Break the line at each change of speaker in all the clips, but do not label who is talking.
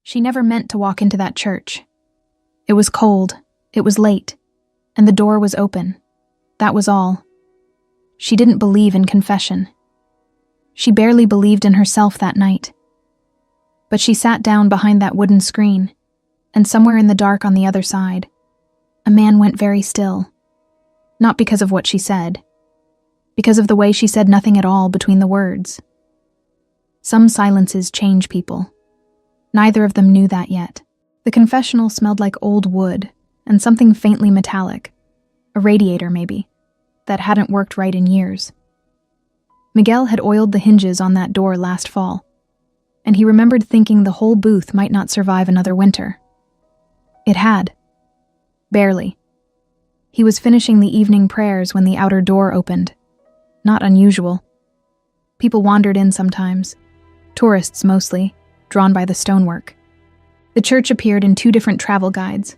She never meant to walk into that church. It was cold, it was late, and the door was open. That was all. She didn't believe in confession. She barely believed in herself that night. But she sat down behind that wooden screen, and somewhere in the dark on the other side, a man went very still. Not because of what she said, because of the way she said nothing at all between the words. Some silences change people. Neither of them knew that yet. The confessional smelled like old wood and something faintly metallic, a radiator maybe, that hadn't worked right in years. Miguel had oiled the hinges on that door last fall, and he remembered thinking the whole booth might not survive another winter. It had. Barely. He was finishing the evening prayers when the outer door opened. Not unusual. People wandered in sometimes, tourists mostly, drawn by the stonework. The church appeared in 2 different travel guides,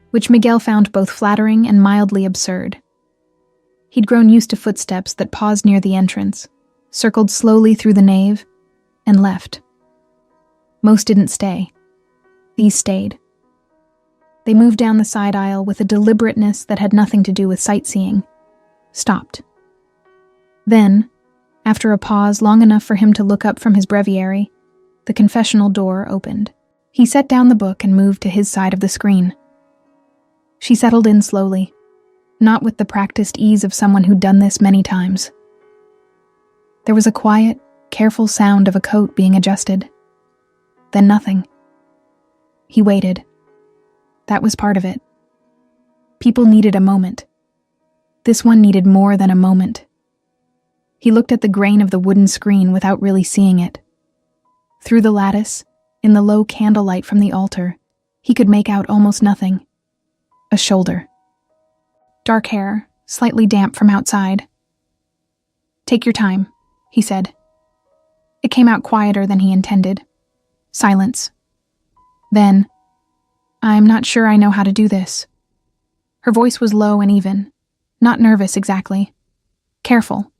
which Miguel found both flattering and mildly absurd. He'd grown used to footsteps that paused near the entrance, circled slowly through the nave, and left. Most didn't stay. These stayed. They moved down the side aisle with a deliberateness that had nothing to do with sightseeing. Stopped. Then, after a pause long enough for him to look up from his breviary, the confessional door opened. He set down the book and moved to his side of the screen. She settled in slowly, not with the practiced ease of someone who'd done this many times. There was a quiet, careful sound of a coat being adjusted. Then nothing. He waited. That was part of it. People needed a moment. This one needed more than a moment. He looked at the grain of the wooden screen without really seeing it. Through the lattice, in the low candlelight from the altar, he could make out almost nothing. A shoulder. Dark hair, slightly damp from outside. "Take your time," he said. It came out quieter than he intended. Silence. Then, "I'm not sure I know how to do this." Her voice was low and even, not nervous exactly. Careful,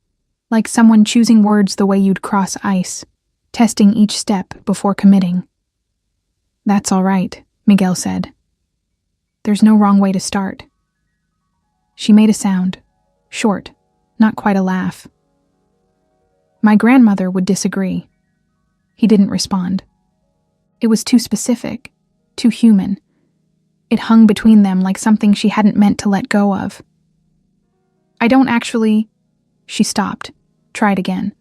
like someone choosing words the way you'd cross ice, testing each step before committing. "That's all right," Miguel said. "There's no wrong way to start." She made a sound, short, not quite a laugh. "My grandmother would disagree." He didn't respond. It was too specific, too human. It hung between them like something she hadn't meant to let go of. "I don't actually..." She stopped, tried again.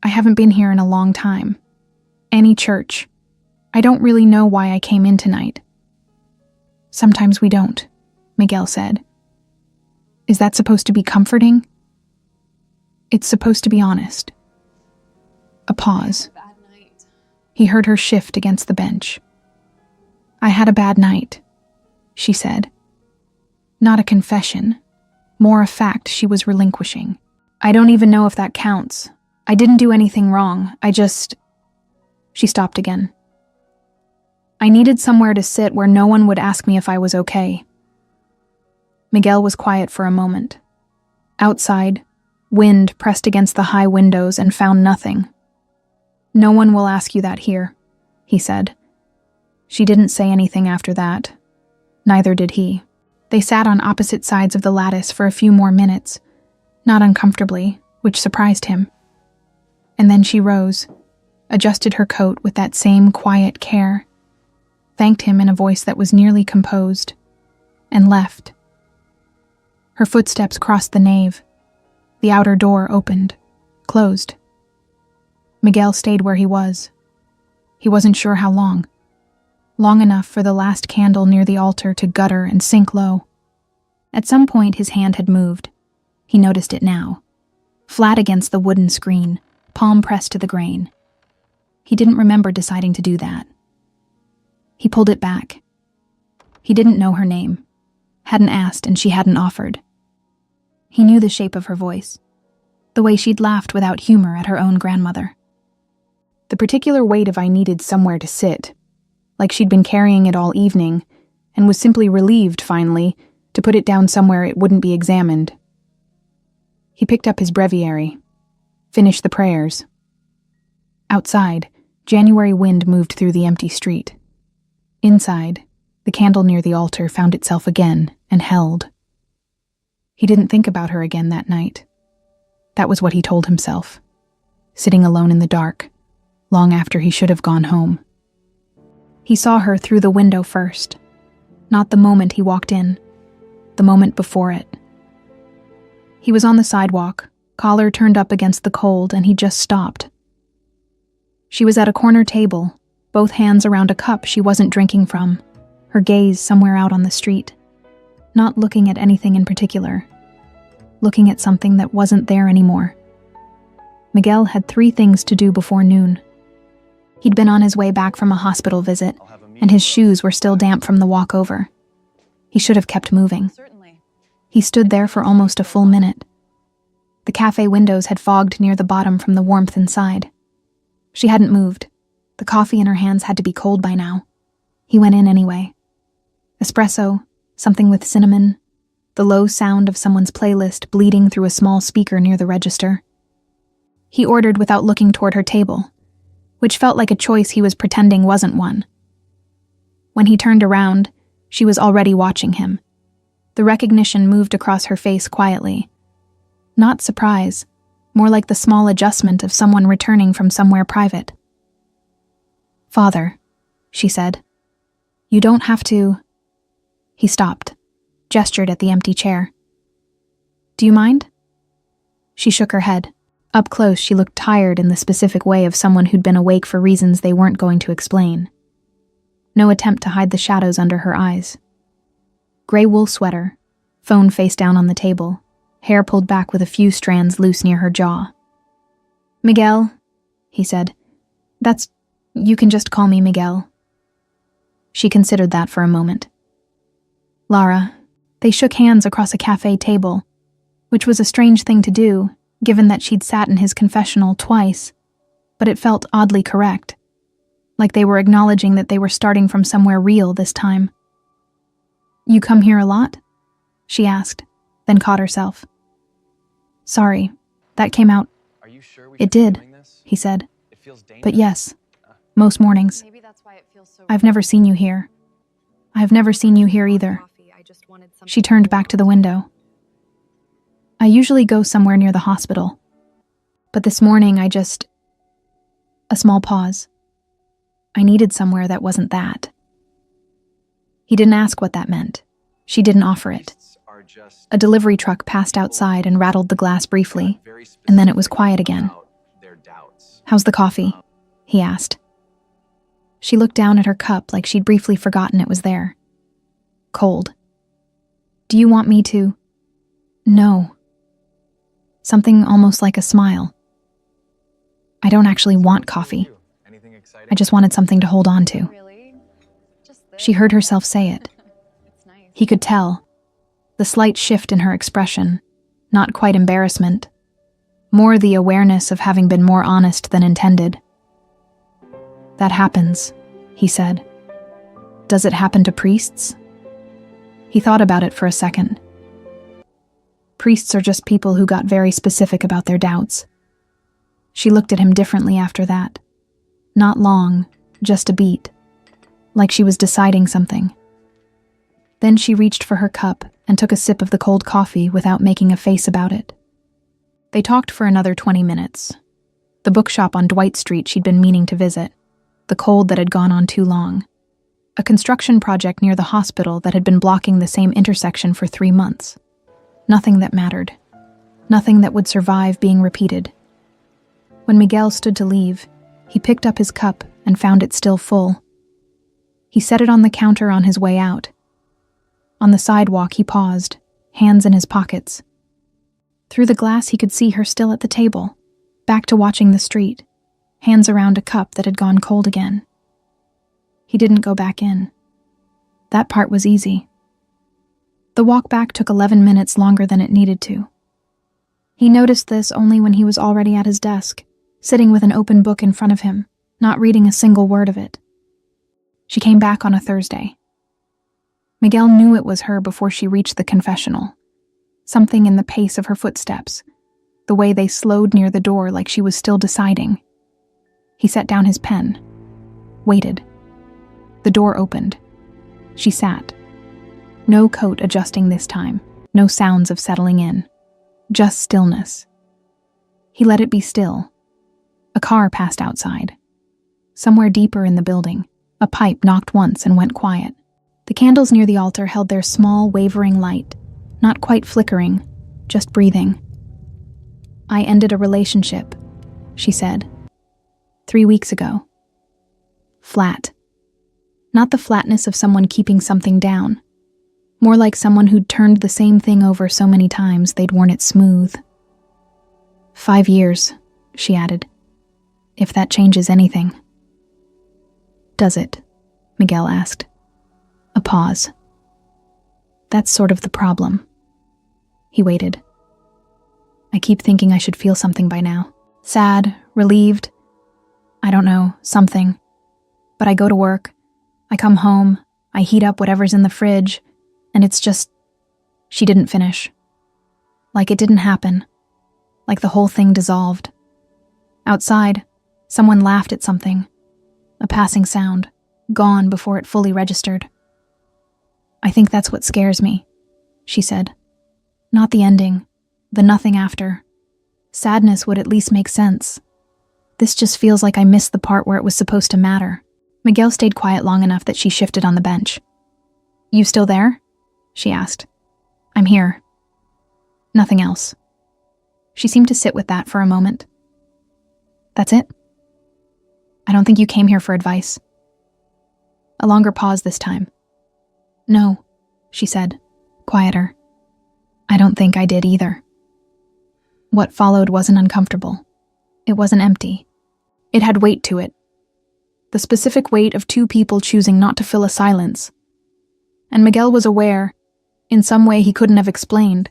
"I haven't been here in a long time. Any church. I don't really know why I came in tonight." "Sometimes we don't," Miguel said. "Is that supposed to be comforting?" "It's supposed to be honest." A pause. He heard her shift against the bench. "I had a bad night," she said. Not a confession, more a fact she was relinquishing. "I don't even know if that counts. I didn't do anything wrong. I just..." She stopped again. "I needed somewhere to sit where no one would ask me if I was okay." Miguel was quiet for a moment. Outside, wind pressed against the high windows and found nothing. "No one will ask you that here," he said. She didn't say anything after that. Neither did he. They sat on opposite sides of the lattice for a few more minutes, not uncomfortably, which surprised him. And then she rose, adjusted her coat with that same quiet care, thanked him in a voice that was nearly composed, and left. Her footsteps crossed the nave. The outer door opened, closed. Miguel stayed where he was. He wasn't sure how long. Long enough for the last candle near the altar to gutter and sink low. At some point his hand had moved. He noticed it now. Flat against the wooden screen, palm pressed to the grain. He didn't remember deciding to do that. He pulled it back. He didn't know her name. Hadn't asked and she hadn't offered. He knew the shape of her voice. The way she'd laughed without humor at her own grandmother. The particular weight of "I needed somewhere to sit," like she'd been carrying it all evening, and was simply relieved, finally, to put it down somewhere it wouldn't be examined. He picked up his breviary, finished the prayers. Outside, January wind moved through the empty street. Inside, the candle near the altar found itself again and held. He didn't think about her again that night. That was what he told himself, sitting alone in the dark, long after he should have gone home. He saw her through the window first, not the moment he walked in, the moment before it. He was on the sidewalk, collar turned up against the cold, and he just stopped. She was at a corner table, both hands around a cup she wasn't drinking from, her gaze somewhere out on the street, not looking at anything in particular, looking at something that wasn't there anymore. Miguel had 3 things to do before noon. He'd been on his way back from a hospital visit, and his shoes were still damp from the walk over. He should have kept moving. He stood there for almost a full minute. The cafe windows had fogged near the bottom from the warmth inside. She hadn't moved. The coffee in her hands had to be cold by now. He went in anyway. Espresso, something with cinnamon, the low sound of someone's playlist bleeding through a small speaker near the register. He ordered without looking toward her table, which felt like a choice he was pretending wasn't one. When he turned around, she was already watching him. The recognition moved across her face quietly. Not surprise, more like the small adjustment of someone returning from somewhere private. "Father," she said, "you don't have to—" He stopped, gestured at the empty chair. "Do you mind?" She shook her head. Up close, she looked tired in the specific way of someone who'd been awake for reasons they weren't going to explain. No attempt to hide the shadows under her eyes. Gray wool sweater, phone face down on the table, hair pulled back with a few strands loose near her jaw. "Miguel," he said. You can just call me Miguel." She considered that for a moment. "Lara." They shook hands across a cafe table, which was a strange thing to do, given that she'd sat in his confessional twice, but it felt oddly correct, like they were acknowledging that they were starting from somewhere real this time. "You come here a lot?" she asked, then caught herself. "Sorry, that came out."
Are you sure we
"It
should be
did,"
doing this?
he said.
It feels dangerous.
"But yes, most mornings.
Maybe that's why it feels so
I've never seen you here. I've never seen you here either."
coffee. I just wanted something
She turned back to the window. "I usually go somewhere near the hospital. But this morning a small pause. I needed somewhere that wasn't that." He didn't ask what that meant. She didn't offer it.
Priests are just
A delivery truck passed outside and rattled the glass briefly,
very
and then it was
specific
quiet again.
about their doubts.
"How's the coffee?" he asked. She looked down at her cup like she'd briefly forgotten it was there. Cold. "Do you want me to?" "No." Something almost like a smile. "I don't actually want coffee.
Anything exciting?
I just wanted something to hold on to."
Really? Just this?
She heard herself say it.
It's nice.
He could tell. The slight shift in her expression, not quite embarrassment, more the awareness of having been more honest than intended. "That happens," he said. "Does it happen to priests?" He thought about it for a second. Priests are just people who got very specific about their doubts. She looked at him differently after that. Not long, just a beat, like she was deciding something. Then she reached for her cup and took a sip of the cold coffee without making a face about it. They talked for another 20 minutes. The bookshop on Dwight Street she'd been meaning to visit, the cold that had gone on too long, a construction project near the hospital that had been blocking the same intersection for 3 months. Nothing that mattered. Nothing that would survive being repeated. When Miguel stood to leave, he picked up his cup and found it still full. He set it on the counter on his way out. On the sidewalk, he paused, hands in his pockets. Through the glass, he could see her still at the table, back to watching the street, hands around a cup that had gone cold again. He didn't go back in. That part was easy. The walk back took 11 minutes longer than it needed to. He noticed this only when he was already at his desk, sitting with an open book in front of him, not reading a single word of it. She came back on a Thursday. Miguel knew it was her before she reached the confessional. Something in the pace of her footsteps, the way they slowed near the door like she was still deciding. He set down his pen, waited. The door opened. She sat. No coat adjusting this time, no sounds of settling in, just stillness. He let it be still. A car passed outside. Somewhere deeper in the building, a pipe knocked once and went quiet. The candles near the altar held their small, wavering light, not quite flickering, just breathing. "I ended a relationship," she said. 3 weeks ago. Flat. Not the flatness of someone keeping something down. More like someone who'd turned the same thing over so many times they'd worn it smooth. 5 years, she added. If that changes anything. Does it? Miguel asked. A pause. That's sort of the problem. He waited. I keep thinking I should feel something by now. Sad, relieved. I don't know, something. But I go to work. I come home. I heat up whatever's in the fridge. And it's just... She didn't finish. Like it didn't happen. Like the whole thing dissolved. Outside, someone laughed at something. A passing sound, gone before it fully registered. I think that's what scares me, she said. Not the ending, the nothing after. Sadness would at least make sense. This just feels like I missed the part where it was supposed to matter. Miguel stayed quiet long enough that she shifted on the bench. You still there? She asked. I'm here. Nothing else. She seemed to sit with that for a moment. That's it? I don't think you came here for advice. A longer pause this time. No, she said, quieter. I don't think I did either. What followed wasn't uncomfortable. It wasn't empty. It had weight to it. The specific weight of two people choosing not to fill a silence. And Miguel was aware, in some way he couldn't have explained,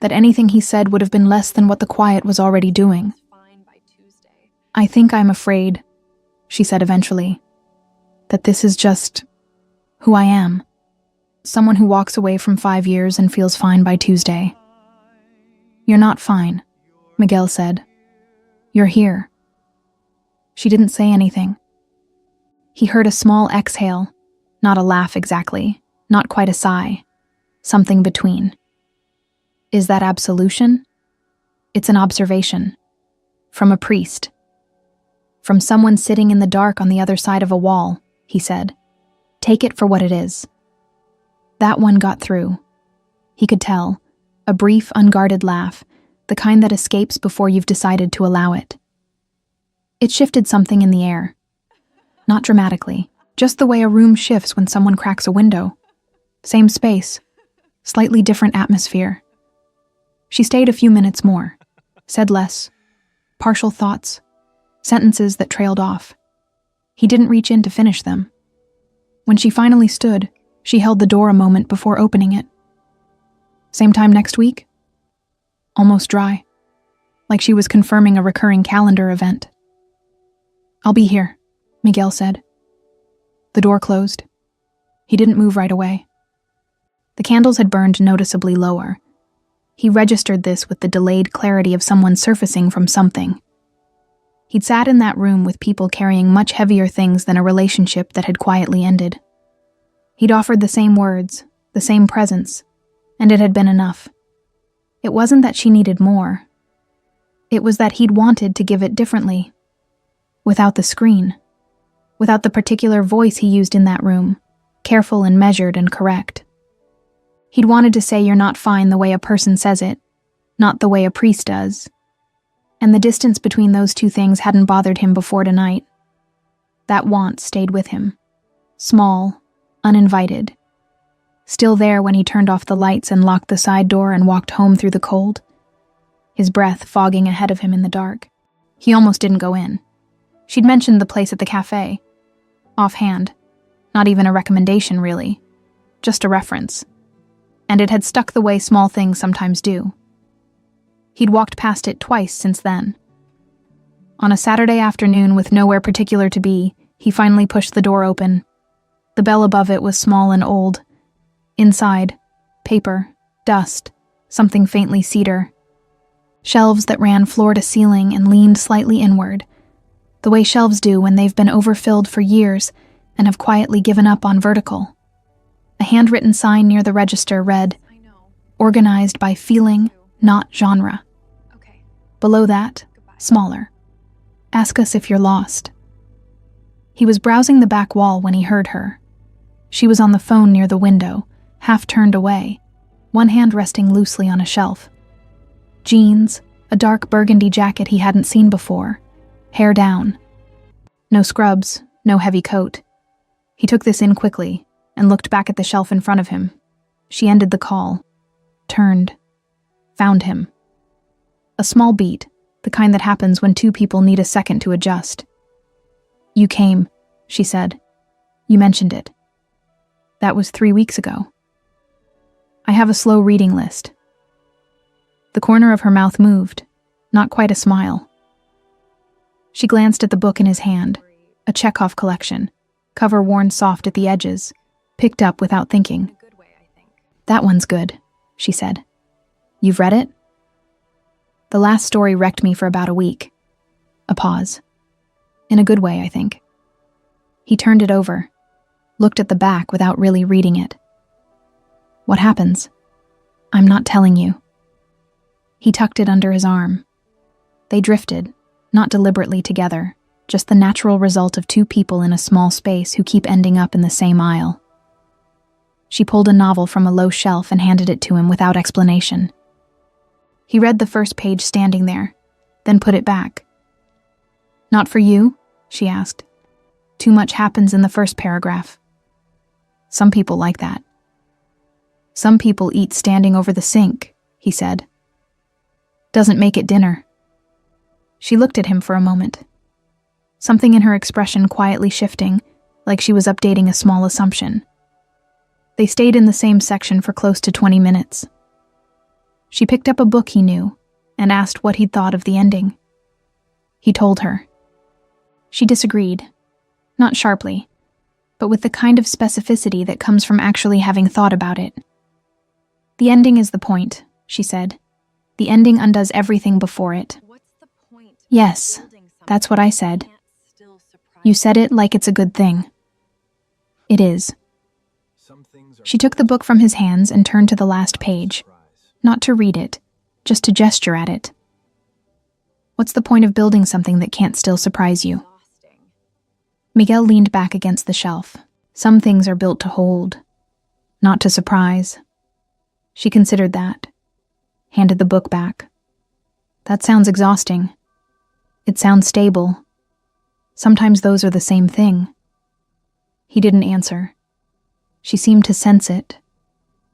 that anything he said would have been less than what the quiet was already doing. I think I'm afraid, she said eventually, that this is just who I am. Someone who walks away from 5 years and feels fine by Tuesday. You're not fine, Miguel said. You're here. She didn't say anything. He heard a small exhale, not a laugh exactly, not quite a sigh, something between. Is that absolution? It's an observation. From a priest. From someone sitting in the dark on the other side of a wall, he said. Take it for what it is. That one got through. He could tell. A brief, unguarded laugh, the kind that escapes before you've decided to allow it. It shifted something in the air. Not dramatically, just the way a room shifts when someone cracks a window. Same space, slightly different atmosphere. She stayed a few minutes more, said less, partial thoughts, sentences that trailed off. He didn't reach in to finish them. When she finally stood, she held the door a moment before opening it. Same time next week? Almost dry, like she was confirming a recurring calendar event. I'll be here, Miguel said. The door closed. He didn't move right away. The candles had burned noticeably lower. He registered this with the delayed clarity of someone surfacing from something. He'd sat in that room with people carrying much heavier things than a relationship that had quietly ended. He'd offered the same words, the same presence, and it had been enough. It wasn't that she needed more. It was that he'd wanted to give it differently. Without the screen. Without the particular voice he used in that room, careful and measured and correct. He'd wanted to say you're not fine the way a person says it, not the way a priest does. And the distance between those two things hadn't bothered him before tonight. That want stayed with him. Small, uninvited. Still there when he turned off the lights and locked the side door and walked home through the cold. His breath fogging ahead of him in the dark. He almost didn't go in. She'd mentioned the place at the cafe. Offhand. Not even a recommendation, really. Just a reference. And it had stuck the way small things sometimes do. He'd walked past it twice since then. On a Saturday afternoon with nowhere particular to be, he finally pushed the door open. The bell above it was small and old. Inside, paper, dust, something faintly cedar. Shelves that ran floor to ceiling and leaned slightly inward. the way shelves do when they've been overfilled for years and have quietly given up on vertical. A handwritten sign near the register read,
I know.
"Organized by feeling, not genre."
Okay.
Below that,
Goodbye.
smaller, "Ask us if you're lost." He was browsing the back wall when he heard her. She was on the phone near the window, half turned away, one hand resting loosely on a shelf. Jeans, a dark burgundy jacket he hadn't seen before, hair down. No scrubs, no heavy coat. He took this in quickly and looked back at the shelf in front of him. She ended the call, turned, found him. A small beat, the kind that happens when two people need a second to adjust. "You came," she said. "You mentioned it. That was 3 weeks ago. I have a slow reading list." The corner of her mouth moved, not quite a smile. She glanced at the book in his hand, a Chekhov collection, cover worn soft at the edges, picked up without
In
thinking.
a good way, I think.
"That one's good," she said. "You've read it?" "The last story wrecked me for about a week." A pause. "In a good way, I think." He turned it over, looked at the back without really reading it. "What happens?" "I'm not telling you." He tucked it under his arm. They drifted, not deliberately together, just the natural result of two people in a small space who keep ending up in the same aisle. She pulled a novel from a low shelf and handed it to him without explanation. He read the first page standing there, then put it back. "Not for you?" she asked. "Too much happens in the first paragraph." "Some people like that." "Some people eat standing over the sink," he said. "Doesn't make it dinner." She looked at him for a moment. Something in her expression quietly shifting, like she was updating a small assumption. They stayed in the same section for close to 20 minutes. She picked up a book he knew and asked what he'd thought of the ending. He told her. She disagreed, not sharply, but with the kind of specificity that comes from actually having thought about it. "The ending is the point," she said. "The ending undoes everything before it."
What's the point of
"Yes,
building
that's what
something
I
that
said.
can't still surprise
You said it like it's a good thing." "It is."
Some things are
She took the book from his hands and turned to the last page,
surprise.
not to read it, just to gesture at it. "What's the point of building something that can't still surprise you?"
exhausting?
Miguel leaned back against the shelf. "Some things are built to hold, not to surprise." She considered that, handed the book back. "That sounds exhausting. It sounds stable. Sometimes those are the same thing." He didn't answer. She seemed to sense it,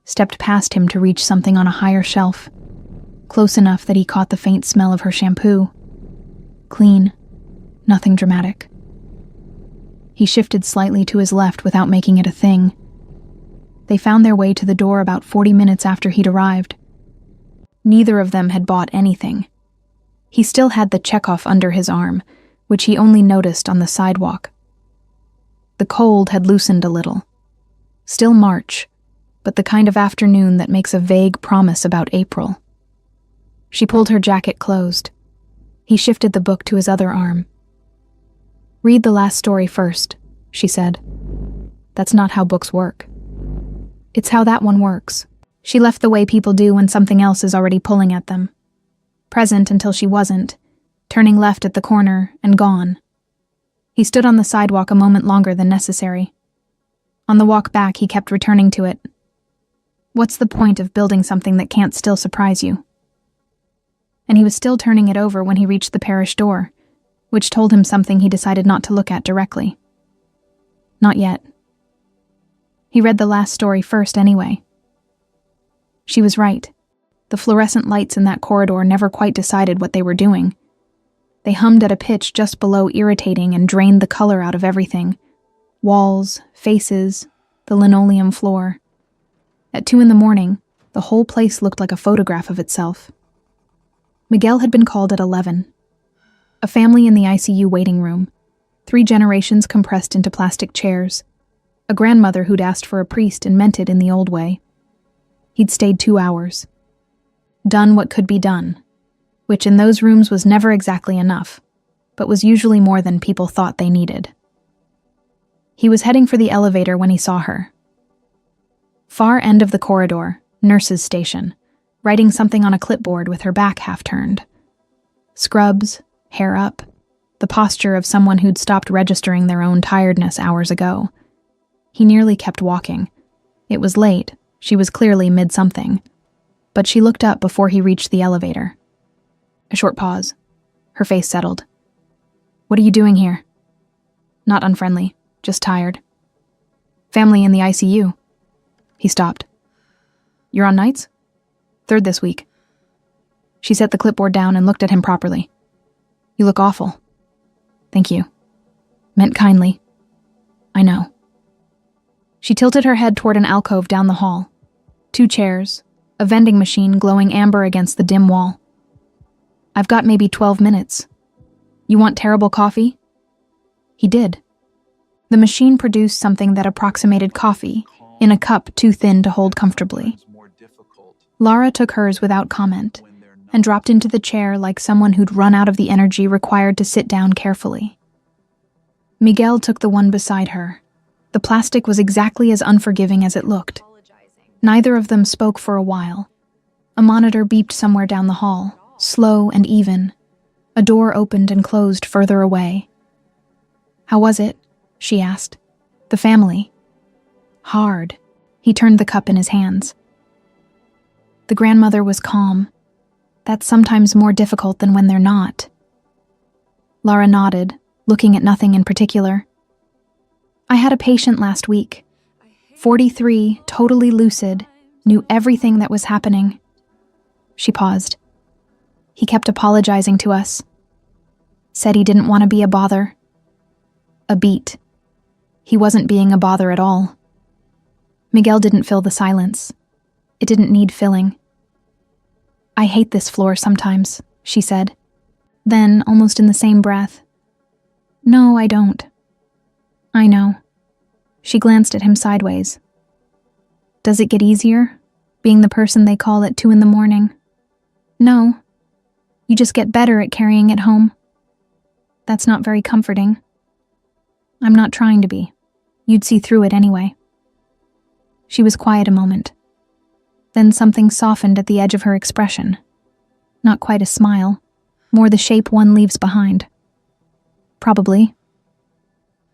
stepped past him to reach something on a higher shelf, close enough that he caught the faint smell of her shampoo. Clean, nothing dramatic. He shifted slightly to his left without making it a thing. They found their way to the door about 40 minutes after he'd arrived. Neither of them had bought anything. He still had the Chekhov under his arm, which he only noticed on the sidewalk. The cold had loosened a little. Still March, but the kind of afternoon that makes a vague promise about April. She pulled her jacket closed. He shifted the book to his other arm. "Read the last story first," she said. "That's not how books work. It's how that one works." She left the way people do when something else is already pulling at them. Present until she wasn't, turning left at the corner and gone. He stood on the sidewalk a moment longer than necessary. On the walk back, he kept returning to it. "What's the point of building something that can't still surprise you?" And he was still turning it over when he reached the parish door, which told him something he decided not to look at directly. Not yet. He read the last story first anyway. She was right. The fluorescent lights in that corridor never quite decided what they were doing. They hummed at a pitch just below irritating and drained the color out of everything. Walls, faces, the linoleum floor. At 2 a.m, the whole place looked like a photograph of itself. Miguel had been called at 11. A family in the ICU waiting room. 3 generations compressed into plastic chairs. A grandmother who'd asked for a priest and meant it in the old way. He'd stayed 2 hours. Done what could be done, which in those rooms was never exactly enough, but was usually more than people thought they needed. He was heading for the elevator when he saw her. Far end of the corridor, nurse's station, writing something on a clipboard with her back half turned. Scrubs, hair up, the posture of someone who'd stopped registering their own tiredness hours ago. He nearly kept walking. It was late, she was clearly mid-something, but she looked up before he reached the elevator. A short pause. Her face settled. "What are you doing here?" Not unfriendly, just tired. "Family in the ICU." He stopped. "You're on nights?" "Third this week." She set the clipboard down and looked at him properly. "You look awful." "Thank you." Meant kindly. "I know." She tilted her head toward an alcove down the hall. 2 chairs, a vending machine glowing amber against the dim wall. "I've got maybe 12 minutes. You want terrible coffee?" He did. The machine produced something that approximated coffee, in a cup too thin to hold comfortably. Lara took hers without comment, and dropped into the chair like someone who'd run out of the energy required to sit down carefully. Miguel took the one beside her. The plastic was exactly as unforgiving as it looked. Neither of them spoke for a while. A monitor beeped somewhere down the hall, slow and even. A door opened and closed further away. "How was it?" she asked. "The family?" "Hard." He turned the cup in his hands. The grandmother was calm. That's sometimes more difficult than when they're not. Lara nodded, looking at nothing in particular. "I had a patient last week. 43, totally lucid, knew everything that was happening." She paused. "He kept apologizing to us. Said he didn't want to be a bother." A beat. He wasn't being a bother at all. Miguel didn't fill the silence. It didn't need filling. "I hate this floor sometimes," she said. Then, almost in the same breath, "No, I don't." "I know." She glanced at him sideways. "Does it get easier, being the person they call at 2 a.m? "No. You just get better at carrying it home." "That's not very comforting." "I'm not trying to be. You'd see through it anyway." She was quiet a moment. Then something softened at the edge of her expression. Not quite a smile, more the shape one leaves behind. "Probably."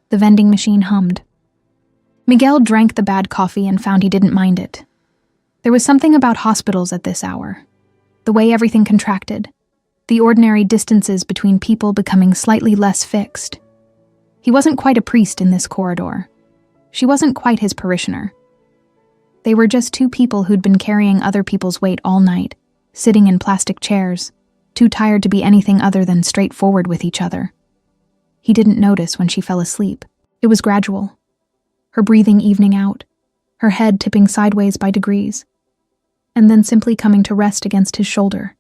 The vending machine hummed. Miguel drank the bad coffee and found he didn't mind it. There was something about hospitals at this hour. The way everything contracted. The ordinary distances between people becoming slightly less fixed. He wasn't quite a priest in this corridor. She wasn't quite his parishioner. They were just 2 people who'd been carrying other people's weight all night, sitting in plastic chairs, too tired to be anything other than straightforward with each other. He didn't notice when she fell asleep. It was gradual. Her breathing evening out, her head tipping sideways by degrees, and then simply coming to rest against his shoulder,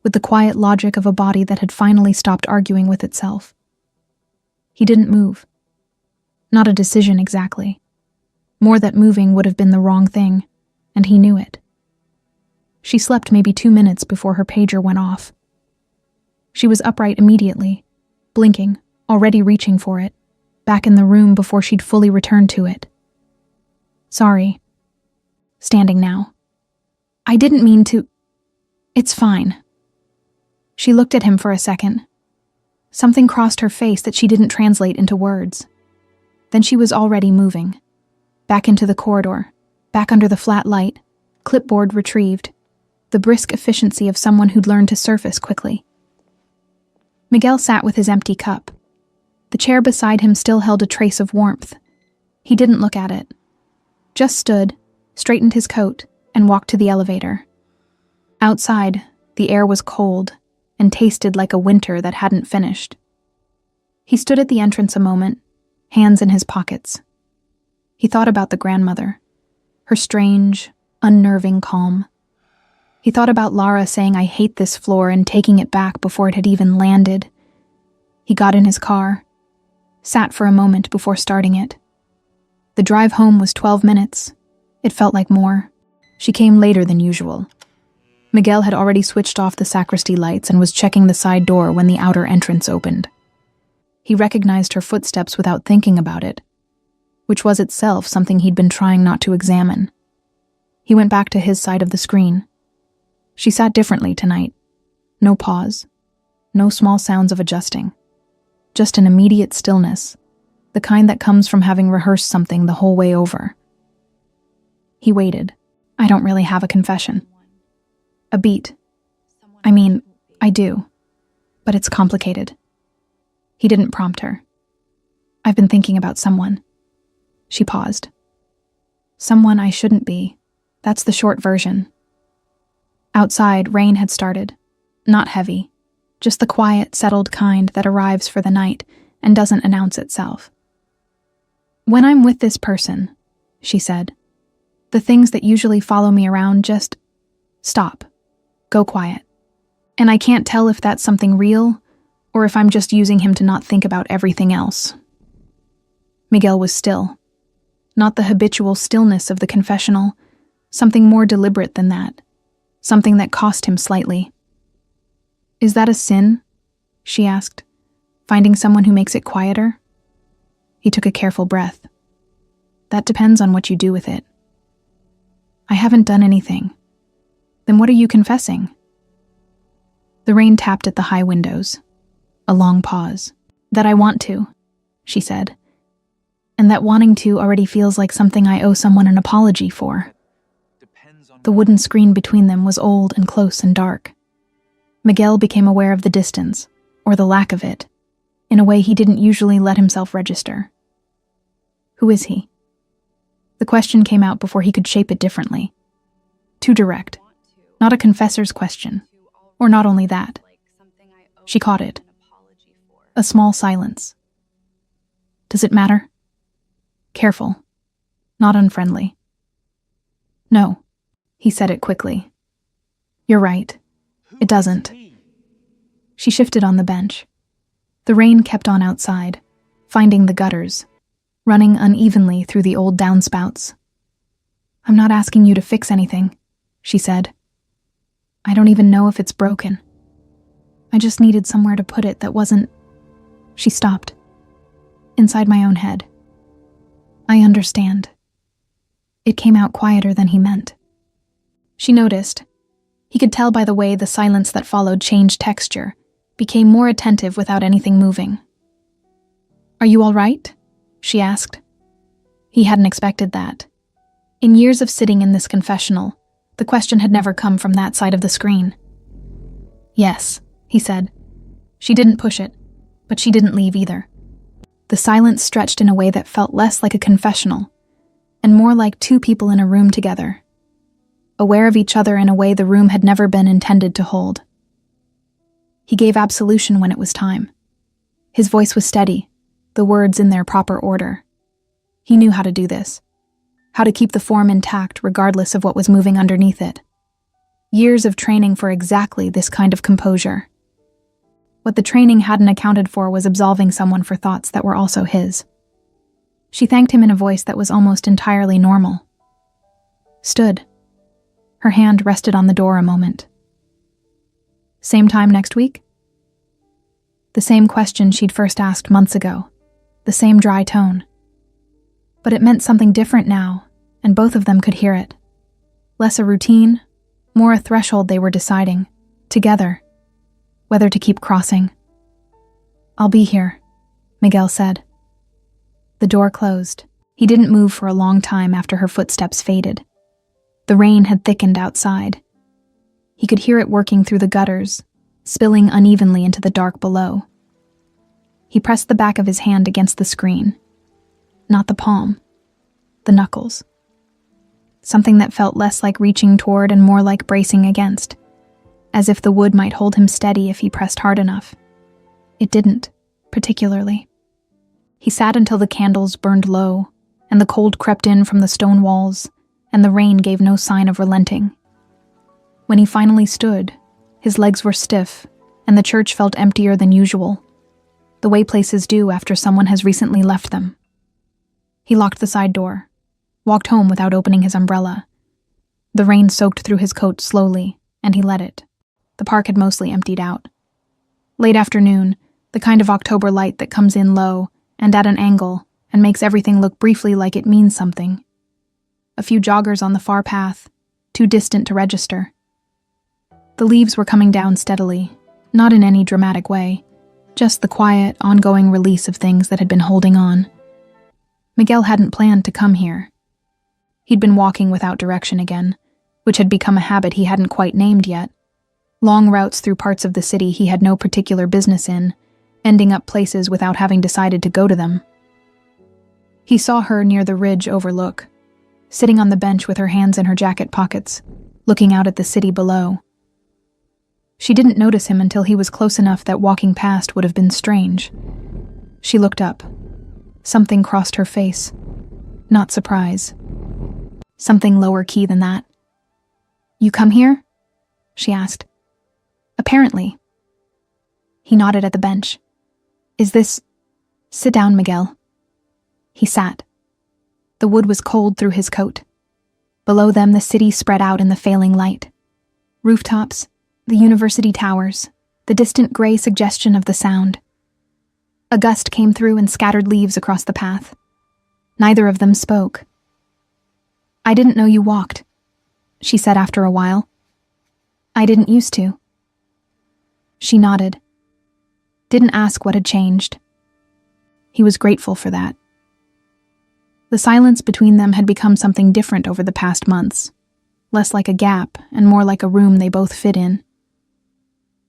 with the quiet logic of a body that had finally stopped arguing with itself. He didn't move. Not a decision exactly. More that moving would have been the wrong thing, and he knew it. She slept maybe 2 minutes before her pager went off. She was upright immediately, blinking, already reaching for it, back in the room before she'd fully returned to it. "Sorry." Standing now. "I didn't mean to." "It's fine." She looked at him for a second. Something crossed her face that she didn't translate into words. Then she was already moving. Back into the corridor, back under the flat light, clipboard retrieved, the brisk efficiency of someone who'd learned to surface quickly. Miguel sat with his empty cup. The chair beside him still held a trace of warmth. He didn't look at it. Just stood, straightened his coat, and walked to the elevator. Outside, the air was cold and tasted like a winter that hadn't finished. He stood at the entrance a moment, hands in his pockets. He thought about the grandmother, her strange, unnerving calm. He thought about Lara saying, "I hate this floor," and taking it back before it had even landed. He got in his car, sat for a moment before starting it. The drive home was 12 minutes. It felt like more. She came later than usual. Miguel had already switched off the sacristy lights and was checking the side door when the outer entrance opened. He recognized her footsteps without thinking about it, which was itself something he'd been trying not to examine. He went back to his side of the screen. She sat differently tonight. No pause. No small sounds of adjusting. Just an immediate stillness, the kind that comes from having rehearsed something the whole way over. He waited. I don't really have a confession. A beat. I mean, I do. But it's complicated. He didn't prompt her. I've been thinking about someone. She paused. Someone I shouldn't be. That's the short version. Outside, rain had started. Not heavy. Just the quiet, settled kind that arrives for the night and doesn't announce itself. When I'm with this person, she said, the things that usually follow me around just stop. Go quiet. And I can't tell if that's something real or if I'm just using him to not think about everything else. Miguel was still. Not the habitual stillness of the confessional, something more deliberate than that. Something that cost him slightly. Is that a sin? She asked, finding someone who makes it quieter. He took a careful breath. That depends on what you do with it. I haven't done anything. Then what are you confessing? The rain tapped at the high windows. A long pause. That I want to, she said. And that wanting to already feels like something I owe someone an apology for. The wooden screen between them was old and close and dark. Miguel became aware of the distance, or the lack of it, in a way he didn't usually let himself register. Who is he? The question came out before he could shape it differently. Too direct. Not a confessor's question. Or not only that. She caught it. A small silence. Does it matter? Careful. Not unfriendly. No. He said it quickly. You're right. It doesn't. She shifted on the bench. The rain kept on outside, finding the gutters, running unevenly through the old downspouts. I'm not asking you to fix anything, she said. I don't even know if it's broken. I just needed somewhere to put it that wasn't... She stopped. Inside my own head. I understand. It came out quieter than he meant. She noticed. He could tell by the way the silence that followed changed texture, became more attentive without anything moving. Are you all right? She asked. He hadn't expected that. In years of sitting in this confessional, the question had never come from that side of the screen. Yes, he said. She didn't push it, but she didn't leave either. The silence stretched in a way that felt less like a confessional, and more like two people in a room together, aware of each other in a way the room had never been intended to hold. He gave absolution when it was time. His voice was steady, the words in their proper order. He knew how to do this, how to keep the form intact regardless of what was moving underneath it. Years of training for exactly this kind of composure. What the training hadn't accounted for was absolving someone for thoughts that were also his. She thanked him in a voice that was almost entirely normal. Stood. Her hand rested on the door a moment. Same time next week? The same question she'd first asked months ago. The same dry tone. But it meant something different now, and both of them could hear it. Less a routine, more a threshold they were deciding, together, whether to keep crossing. I'll be here, Miguel said. The door closed. He didn't move for a long time after her footsteps faded. The rain had thickened outside. He could hear it working through the gutters, spilling unevenly into the dark below. He pressed the back of his hand against the screen. Not the palm. The knuckles. Something that felt less like reaching toward and more like bracing against, as if the wood might hold him steady if he pressed hard enough. It didn't, particularly. He sat until the candles burned low, and the cold crept in from the stone walls, and the rain gave no sign of relenting. When he finally stood, his legs were stiff, and the church felt emptier than usual, the way places do after someone has recently left them. He locked the side door, walked home without opening his umbrella. The rain soaked through his coat slowly, and he let it. The park had mostly emptied out. Late afternoon, The kind of October light that comes in low and at an angle and makes everything look briefly like it means something. A few joggers on the far path, too distant to register. The leaves were coming down steadily, not in any dramatic way, just the quiet, ongoing release of things that had been holding on. Miguel hadn't planned to come here. He'd been walking without direction again, which had become a habit he hadn't quite named yet. Long routes through parts of the city he had no particular business in, ending up places without having decided to go to them. He saw her near the ridge overlook, sitting on the bench with her hands in her jacket pockets, looking out at the city below. She didn't notice him until he was close enough that walking past would have been strange. She looked up. Something crossed her face. Not surprise. Something lower key than that. "You come here?" she asked. "Apparently." He nodded at the bench. "Is this—" "Sit down, Miguel." He sat. The wood was cold through his coat. Below them the city spread out in the failing light. Rooftops, the university towers, the distant gray suggestion of the sound. A gust came through and scattered leaves across the path. Neither of them spoke. "I didn't know you walked," she said after a while. "I didn't used to." She nodded. Didn't ask what had changed. He was grateful for that. The silence between them had become something different over the past months, less like a gap and more like a room they both fit in.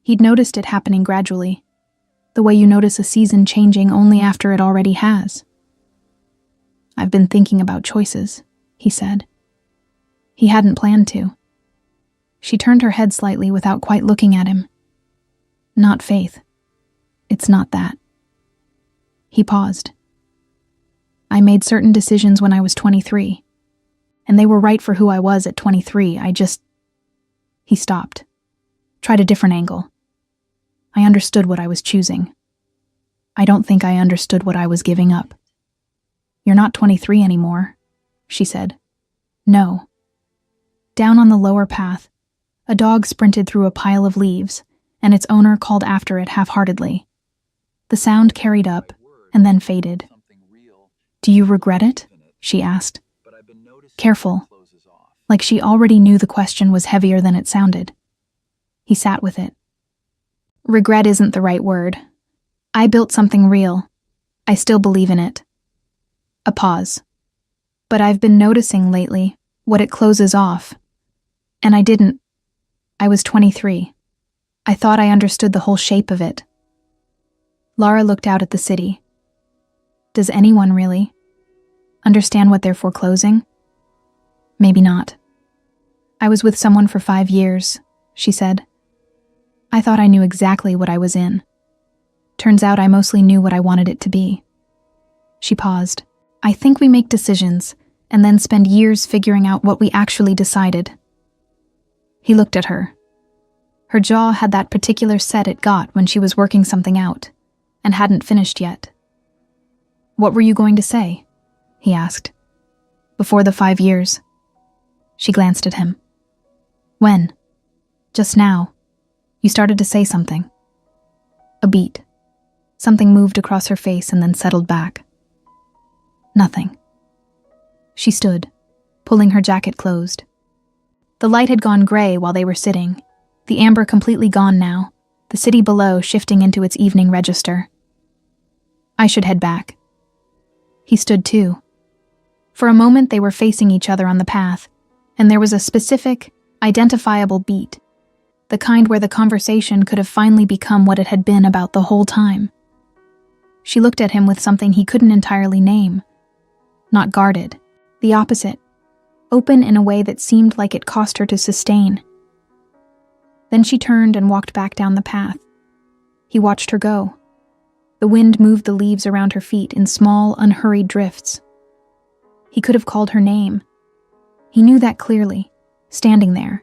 He'd noticed it happening gradually, the way you notice a season changing only after it already has. "I've been thinking about choices," he said. He hadn't planned to. She turned her head slightly without quite looking at him. "Not Faith. It's not that." He paused. "I made certain decisions when I was 23, and they were right for who I was at 23. He stopped. Tried a different angle. "I understood what I was choosing. I don't think I understood what I was giving up." "You're not 23 anymore," she said. "No." Down on the lower path, a dog sprinted through a pile of leaves, and its owner called after it half-heartedly. The sound carried up and then faded. "Do you regret it?" she asked. Careful, like she already knew the question was heavier than it sounded. He sat with it. "Regret isn't the right word. I built something real. I still believe in it." A pause. "But I've been noticing lately what it closes off. And I didn't. I was 23. I thought I understood the whole shape of it." Lara looked out at the city. Does anyone really understand what they're foreclosing? Maybe not. "I was with someone for 5 years, she said. "I thought I knew exactly what I was in. Turns out I mostly knew what I wanted it to be." She paused. "I think we make decisions and then spend years figuring out what we actually decided." He looked at her. Her jaw had that particular set it got when she was working something out, and hadn't finished yet. "What were you going to say?" he asked. "Before the 5 years." She glanced at him. "When?" "Just now. You started to say something." A beat. Something moved across her face and then settled back. Nothing. She stood, pulling her jacket closed. The light had gone gray while they were sitting, the amber completely gone now, the city below shifting into its evening register. "I should head back." He stood too. For a moment they were facing each other on the path, and there was a specific, identifiable beat, the kind where the conversation could have finally become what it had been about the whole time. She looked at him with something he couldn't entirely name. Not guarded, the opposite, open in a way that seemed like it cost her to sustain. Then she turned and walked back down the path. He watched her go. The wind moved the leaves around her feet in small, unhurried drifts. He could have called her name. He knew that clearly, standing there,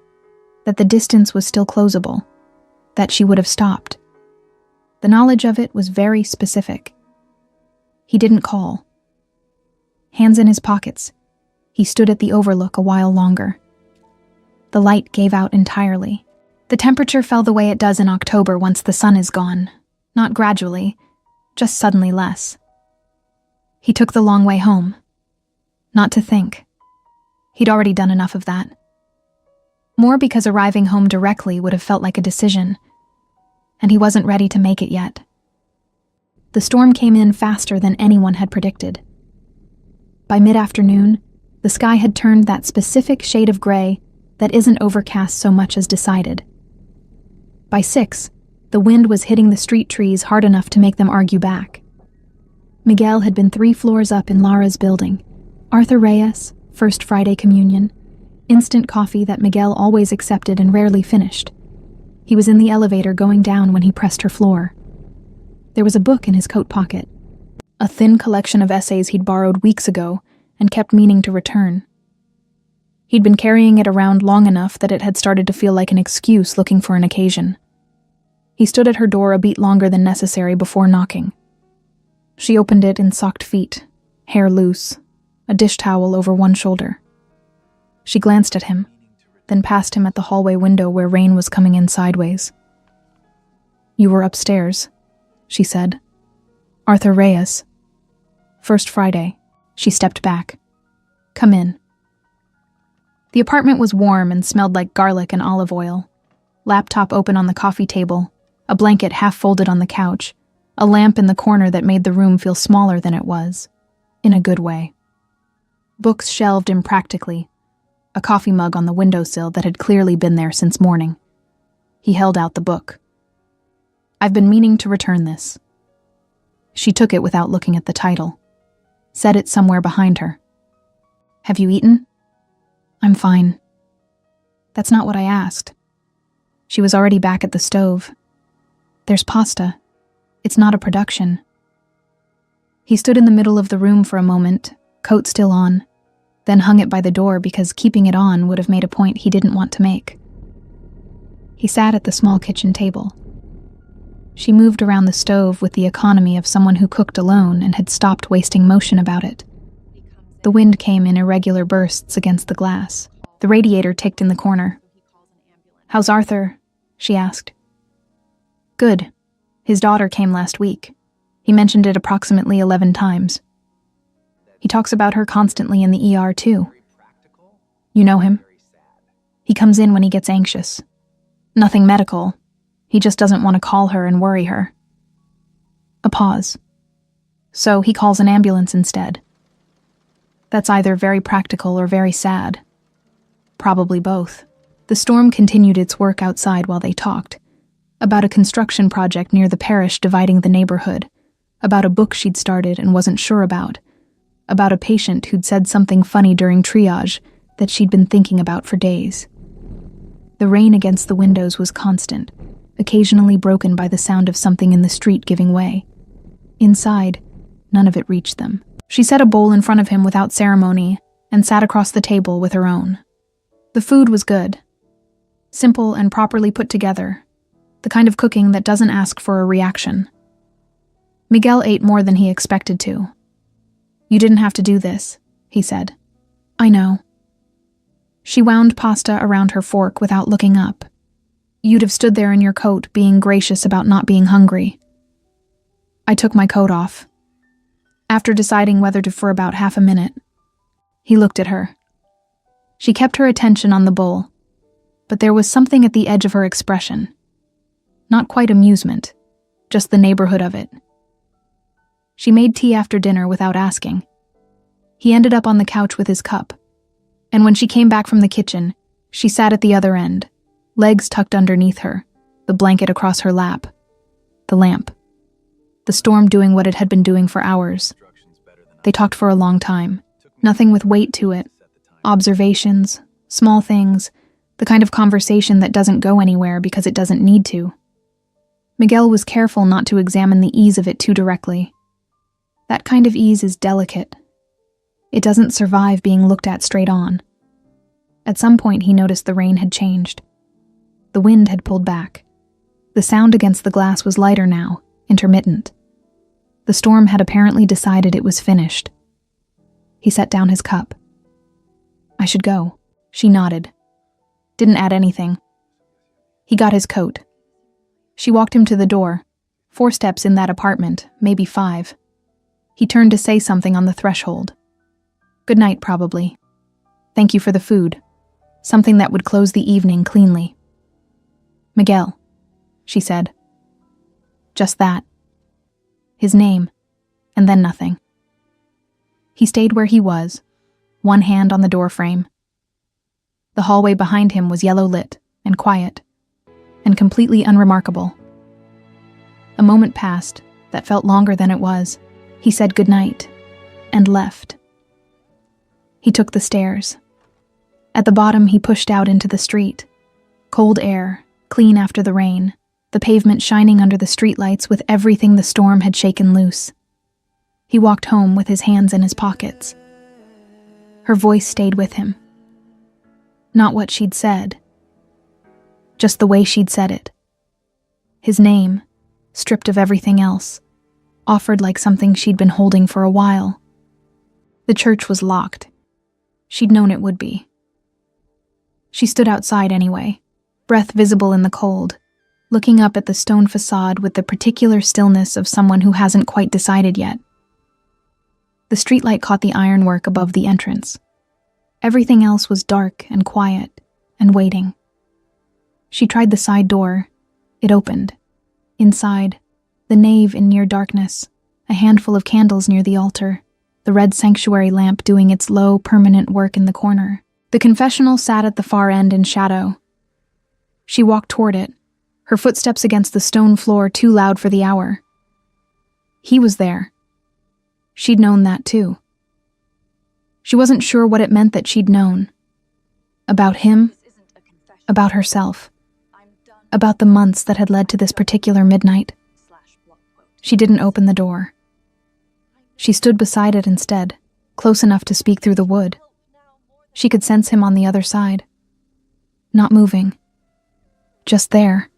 that the distance was still closable, that she would have stopped. The knowledge of it was very specific. He didn't call. Hands in his pockets, he stood at the overlook a while longer. The light gave out entirely. The temperature fell the way it does in October once the sun is gone, Not gradually, just suddenly less. He took the long way home. Not to think. He'd already done enough of that. More because arriving home directly would have felt like a decision, and he wasn't ready to make it yet. The storm came in faster than anyone had predicted. By mid-afternoon, the sky had turned that specific shade of gray that isn't overcast so much as decided. By 6, the wind was hitting the street trees hard enough to make them argue back. Miguel had been 3 floors up in Lara's building. Arthur Reyes, First Friday Communion, instant coffee that Miguel always accepted and rarely finished. He was in the elevator going down when he pressed her floor. There was a book in his coat pocket, a thin collection of essays he'd borrowed weeks ago and kept meaning to return. He'd been carrying it around long enough that it had started to feel like an excuse looking for an occasion. He stood at her door a beat longer than necessary before knocking. She opened it in socked feet, hair loose, a dish towel over one shoulder. She glanced at him, then past him at the hallway window where rain was coming in sideways. "You were upstairs," she said. "Arthur Reyes." "First Friday." She stepped back. "Come in." The apartment was warm and smelled like garlic and olive oil. Laptop open on the coffee table, a blanket half folded on the couch, a lamp in the corner that made the room feel smaller than it was, in a good way. Books shelved impractically, a coffee mug on the windowsill that had clearly been there since morning. He held out the book. "I've been meaning to return this." She took it without looking at the title, set it somewhere behind her. "Have you eaten?" "I'm fine." "That's not what I asked." She was already back at the stove. "There's pasta. It's not a production." He stood in the middle of the room for a moment, coat still on, then hung it by the door because keeping it on would have made a point he didn't want to make. He sat at the small kitchen table. She moved around the stove with the economy of someone who cooked alone and had stopped wasting motion about it. The wind came in irregular bursts against the glass. The radiator ticked in the corner. "How's Arthur?" she asked. "Good. His daughter came last week. He mentioned it approximately 11 times. He talks about her constantly in the ER too. You know him? He comes in when he gets anxious. Nothing medical. He just doesn't want to call her and worry her." A pause. "So he calls an ambulance instead." "That's either very practical or very sad." "Probably both." The storm continued its work outside while they talked. About a construction project near the parish dividing the neighborhood. About a book she'd started and wasn't sure about. About a patient who'd said something funny during triage that she'd been thinking about for days. The rain against the windows was constant, occasionally broken by the sound of something in the street giving way. Inside, none of it reached them. She set a bowl in front of him without ceremony and sat across the table with her own. The food was good. Simple and properly put together. The kind of cooking that doesn't ask for a reaction. Miguel ate more than he expected to. "You didn't have to do this," he said. "I know." She wound pasta around her fork without looking up. "You'd have stood there in your coat being gracious about not being hungry." I took my coat off. After deciding whether to for about half a minute. He looked at her. She kept her attention on the bowl, but there was something at the edge of her expression. Not quite amusement, just the neighborhood of it. She made tea after dinner without asking. He ended up on the couch with his cup, and when she came back from the kitchen, she sat at the other end, legs tucked underneath her, the blanket across her lap, the lamp. The storm doing what it had been doing for hours. They talked for a long time, nothing with weight to it. Observations, small things, the kind of conversation that doesn't go anywhere because it doesn't need to. Miguel was careful not to examine the ease of it too directly. That kind of ease is delicate. It doesn't survive being looked at straight on. At some point he noticed the rain had changed. The wind had pulled back. The sound against the glass was lighter now, intermittent. The storm had apparently decided it was finished. He set down his cup. "I should go." She nodded. Didn't add anything. He got his coat. She walked him to the door, 4 steps in that apartment, maybe 5. He turned to say something on the threshold. Good night, probably. Thank you for the food. Something that would close the evening cleanly. Miguel, she said. Just that. His name, and then nothing. He stayed where he was, one hand on the doorframe. The hallway behind him was yellow lit and quiet, and completely unremarkable. A moment passed that felt longer than it was. He said goodnight and left. He took the stairs. At the bottom, he pushed out into the street. Cold air, clean after the rain, the pavement shining under the streetlights with everything the storm had shaken loose. He walked home with his hands in his pockets. Her voice stayed with him. Not what she'd said, just the way she'd said it. His name, stripped of everything else, offered like something she'd been holding for a while. The church was locked. She'd known it would be. She stood outside anyway, breath visible in the cold, looking up at the stone facade with the particular stillness of someone who hasn't quite decided yet. The streetlight caught the ironwork above the entrance. Everything else was dark and quiet and waiting. She tried the side door. It opened. Inside, the nave in near darkness, a handful of candles near the altar, the red sanctuary lamp doing its low, permanent work in the corner. The confessional sat at the far end in shadow. She walked toward it, her footsteps against the stone floor too loud for the hour. He was there. She'd known that too. She wasn't sure what it meant that she'd known. About him, about herself, about the months that had led to this particular midnight. She didn't open the door. She stood beside it instead, close enough to speak through the wood. She could sense him on the other side. Not moving. Just there.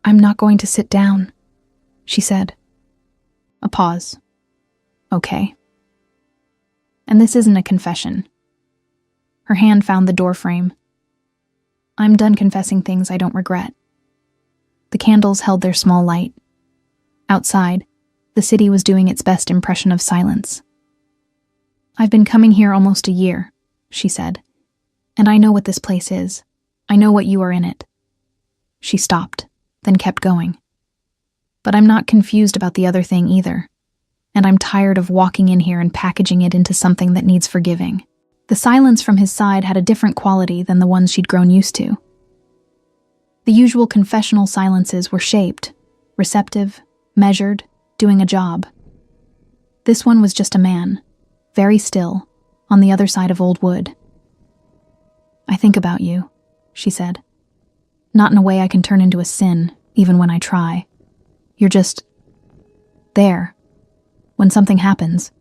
I'm not going to sit down, she said. A pause. Okay. And this isn't a confession. Her hand found the doorframe. I'm done confessing things I don't regret. The candles held their small light. Outside, the city was doing its best impression of silence. I've been coming here almost a year, she said, and I know what this place is. I know what you are in it. She stopped, then kept going. But I'm not confused about the other thing either, and I'm tired of walking in here and packaging it into something that needs forgiving. The silence from his side had a different quality than the ones she'd grown used to. The usual confessional silences were shaped, receptive, measured, doing a job. This one was just a man, very still, on the other side of old wood. I think about you, she said. Not in a way I can turn into a sin, even when I try. You're just there. When something happens,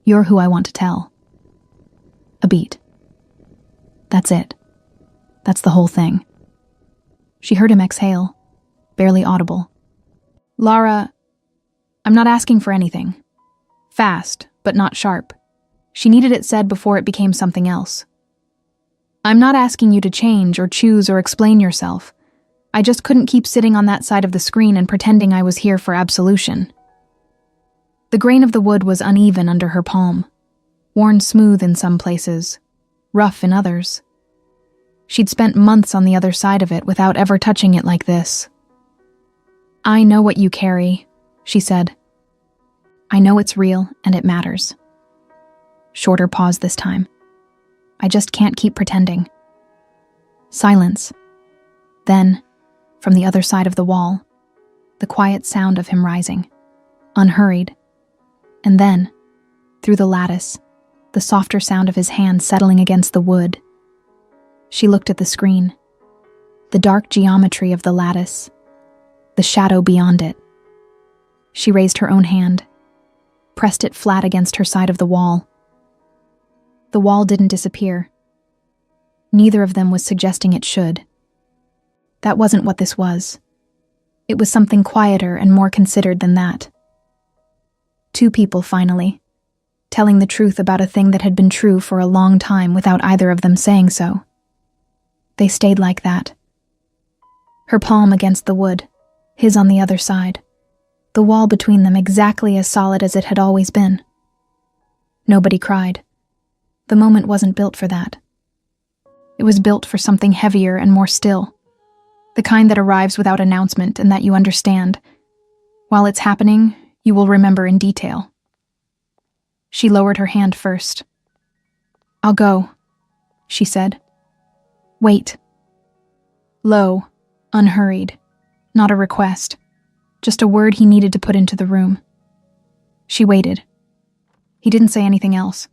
you're who I want to tell. A beat. That's it. That's the whole thing. She heard him exhale, barely audible. Lara, I'm not asking for anything. Fast, but not sharp. She needed it said before it became something else. I'm not asking you to change or choose or explain yourself. I just couldn't keep sitting on that side of the screen and pretending I was here for absolution. The grain of the wood was uneven under her palm, worn smooth in some places, rough in others. She'd spent months on the other side of it without ever touching it like this. I know what you carry, she said. I know it's real and it matters. Shorter pause this time. I just can't keep pretending. Silence. Then, from the other side of the wall, the quiet sound of him rising, unhurried. And then, through the lattice, the softer sound of his hand settling against the wood. She looked at the screen, the dark geometry of the lattice, the shadow beyond it. She raised her own hand, pressed it flat against her side of the wall. The wall didn't disappear. Neither of them was suggesting it should. That wasn't what this was. It was something quieter and more considered than that. Two people, finally, telling the truth about a thing that had been true for a long time without either of them saying so. They stayed like that. Her palm against the wood, his on the other side, the wall between them exactly as solid as it had always been. Nobody cried. The moment wasn't built for that. It was built for something heavier and more still, the kind that arrives without announcement and that you understand. While it's happening, you will remember in detail. She lowered her hand first. "I'll go," she said. "Wait." Low, unhurried, not a request, just a word he needed to put into the room. She waited. He didn't say anything else.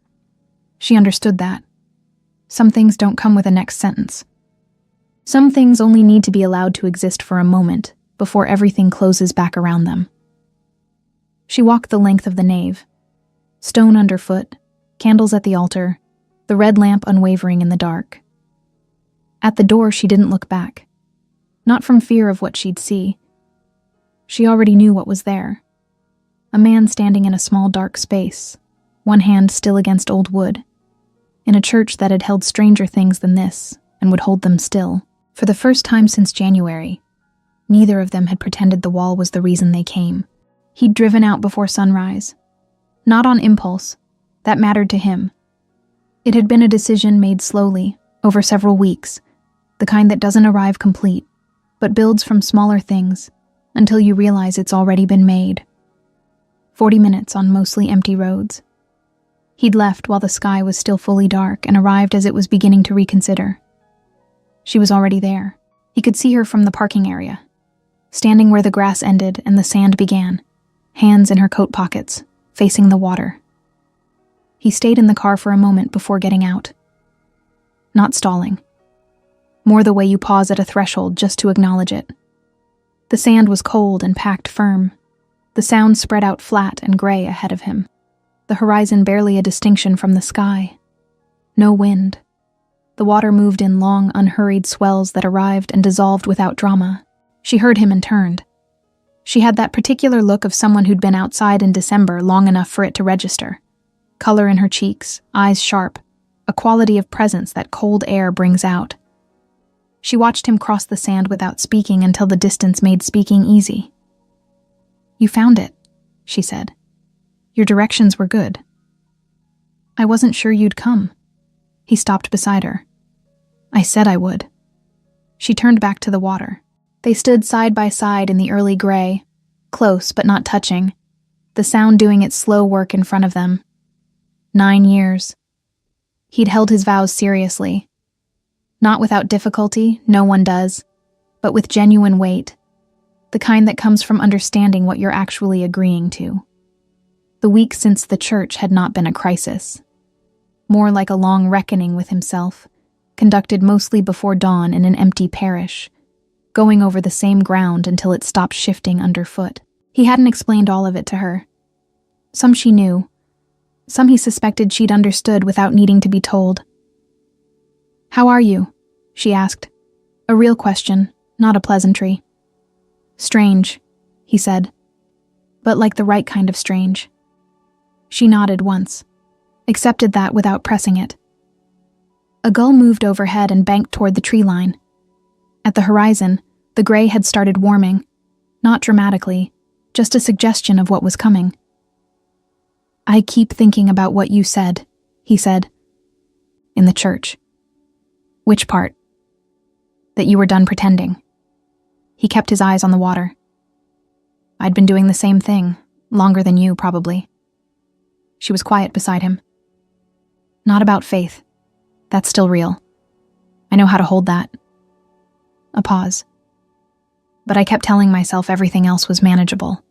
She understood that. Some things don't come with a next sentence. Some things only need to be allowed to exist for a moment before everything closes back around them. She walked the length of the nave. Stone underfoot, candles at the altar, the red lamp unwavering in the dark. At the door, she didn't look back. Not from fear of what she'd see. She already knew what was there. A man standing in a small dark space, one hand still against old wood, in a church that had held stranger things than this and would hold them still. For the first time since January, neither of them had pretended the wall was the reason they came. He'd driven out before sunrise. Not on impulse. That mattered to him. It had been a decision made slowly, over several weeks, the kind that doesn't arrive complete, but builds from smaller things until you realize it's already been made. 40 minutes on mostly empty roads. He'd left while the sky was still fully dark and arrived as it was beginning to reconsider. She was already there. He could see her from the parking area, standing where the grass ended and the sand began, hands in her coat pockets, facing the water. He stayed in the car for a moment before getting out. Not stalling. More the way you pause at a threshold just to acknowledge it. The sand was cold and packed firm. The sound spread out flat and gray ahead of him. The horizon barely a distinction from the sky. No wind. The water moved in long, unhurried swells that arrived and dissolved without drama. She heard him and turned. She had that particular look of someone who'd been outside in December long enough for it to register. Color in her cheeks, eyes sharp, a quality of presence that cold air brings out. She watched him cross the sand without speaking until the distance made speaking easy. "You found it," she said. "Your directions were good." "I wasn't sure you'd come." He stopped beside her. "I said I would." She turned back to the water. They stood side by side in the early gray, close but not touching, the sound doing its slow work in front of them. 9 years. He'd held his vows seriously. Not without difficulty, no one does, but with genuine weight, the kind that comes from understanding what you're actually agreeing to. The week since the church had not been a crisis. More like a long reckoning with himself, conducted mostly before dawn in an empty parish, going over the same ground until it stopped shifting underfoot. He hadn't explained all of it to her. Some she knew. Some he suspected she'd understood without needing to be told. "How are you?" she asked. A real question, not a pleasantry. "Strange," he said, but like the right kind of strange. She nodded once, accepted that without pressing it. A gull moved overhead and banked toward the tree line. At the horizon, the gray had started warming, not dramatically, just a suggestion of what was coming. "I keep thinking about what you said," he said. "In the church." "Which part?" "That you were done pretending." He kept his eyes on the water. "I'd been doing the same thing, longer than you, probably." She was quiet beside him. "Not about faith. That's still real. I know how to hold that." A pause. "But I kept telling myself everything else was manageable.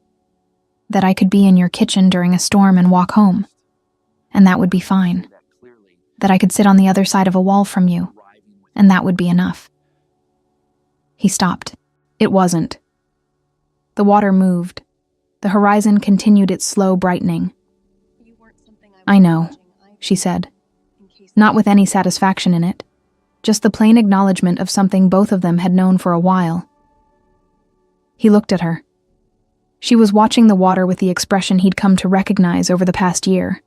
That I could be in your kitchen during a storm and walk home, and that would be fine. That I could sit on the other side of a wall from you, and that would be enough." He stopped. It wasn't. The water moved. The horizon continued its slow brightening.
You weren't something
"I know," she said,
in case
not with any satisfaction in it, just the plain acknowledgement of something both of them had known for a while. He looked at her. She was watching the water with the expression he'd come to recognize over the past year.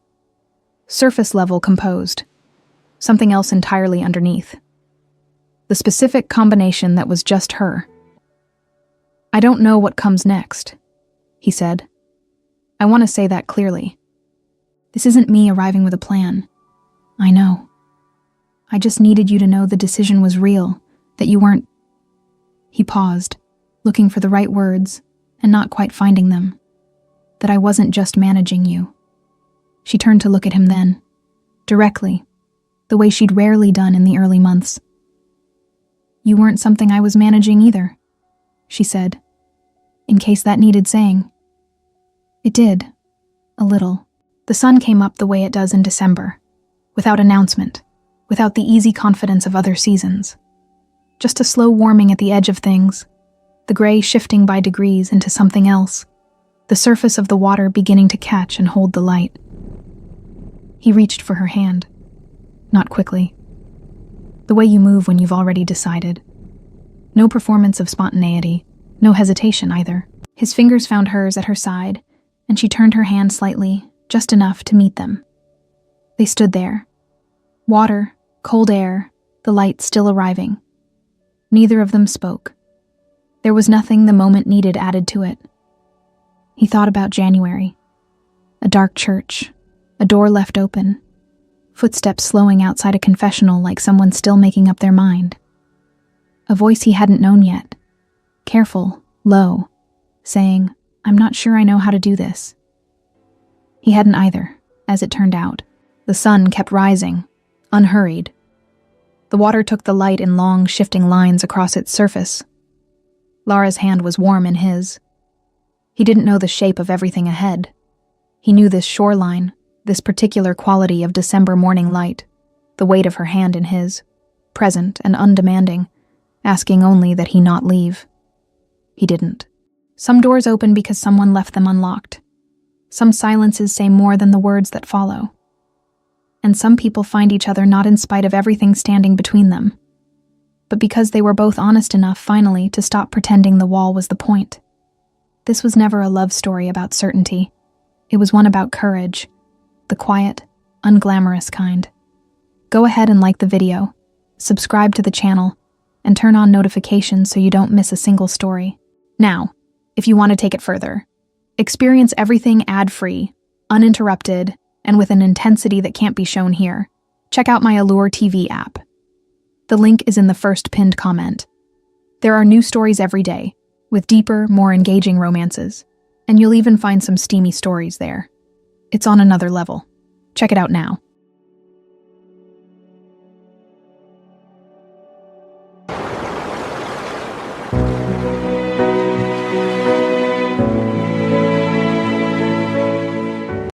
Surface level composed. Something else entirely underneath. The specific combination that was just her. I don't know what comes next, he said. I want to say that clearly. This isn't me arriving with a plan. I know. I just needed you to know the decision was real, that you weren't... He paused, looking for the right words and not quite finding them. That I wasn't just managing you. She turned to look at him then, directly, the way she'd rarely done in the early months. You weren't something I was managing either, she said, in case that needed saying. It did, a little. The sun came up the way it does in December, without announcement, without the easy confidence of other seasons. Just a slow warming at the edge of things, the gray shifting by degrees into something else, the surface of the water beginning to catch and hold the light. He reached for her hand, not quickly. The way you move when you've already decided. No performance of spontaneity, no hesitation either. His fingers found hers at her side, and she turned her hand slightly, just enough to meet them. They stood there. Water, cold air, the light still arriving. Neither of them spoke. There was nothing the moment needed added to it. He thought about January. A dark church, a door left open, footsteps slowing outside a confessional like someone still making up their mind. A voice he hadn't known yet, careful, low, saying, I'm not sure I know how to do this. He hadn't either, as it turned out. The sun kept rising, unhurried. The water took the light in long, shifting lines across its surface. Lara's hand was warm in his. He didn't know the shape of everything ahead. He knew this shoreline, this particular quality of December morning light, the weight of her hand in his, present and undemanding, asking only that he not leave. He didn't. Some doors open because someone left them unlocked. Some silences say more than the words that follow. And some people find each other not in spite of everything standing between them, but because they were both honest enough finally to stop pretending the wall was the point. This was never a love story about certainty. It was one about courage, the quiet, unglamorous kind. Go ahead and like the video, subscribe to the channel, and turn on notifications so you don't miss a single story. Now, if you want to take it further, experience everything ad-free, uninterrupted, and with an intensity that can't be shown here, check out my Allure TV app. The link is in the first pinned comment. There are new stories every day, with deeper, more engaging romances, and you'll even find some steamy stories there. It's on another level. Check it out now.